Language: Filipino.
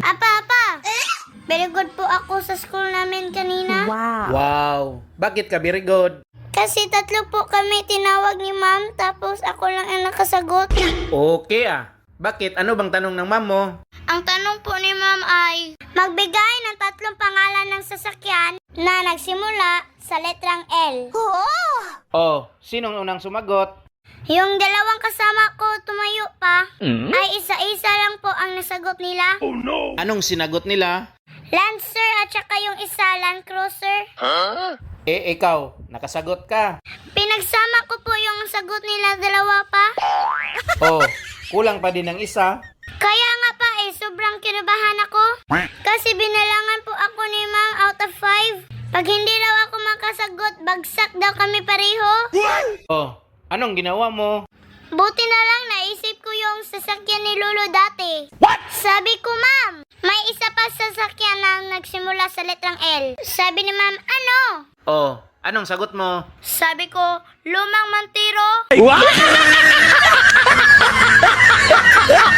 Apa. Very good po ako sa school namin kanina. Wow. Bakit ka very good? Kasi 3 po kami tinawag ni ma'am, tapos ako lang ang nakasagot. Okay Bakit? Ano bang tanong ng ma'am mo? Ang tanong po ni ma'am ay, magbigay ng 3 pangalan ng sasakyan na nagsimula sa letrang L. Oh, sinong unang sumagot? Yung dalawang kasama ko tumayo pa, ay isa-isa lang po ang nasagot nila. Anong sinagot nila? Lancer at saka yung isa Land Cruiser. Ikaw, nakasagot ka. Pinagsama ko po yung sagot nila dalawa pa. Oh, kulang pa din ng isa. Kaya nga pa sobrang kinabahan ako. Kasi binalangan po ako ni ma'am out of 5. Pag hindi daw ako makasagot, bagsak daw kami pareho. Oh, anong ginawa mo? Buti na lang naisip ko yung sasakyan ni Lolo dati. Sabi ko, ma'am, may isa pa sasakyan na nagsimula sa letrang L. Sabi ni ma'am, ano? Oh, anong sagot mo? Sabi ko, lumang Montero.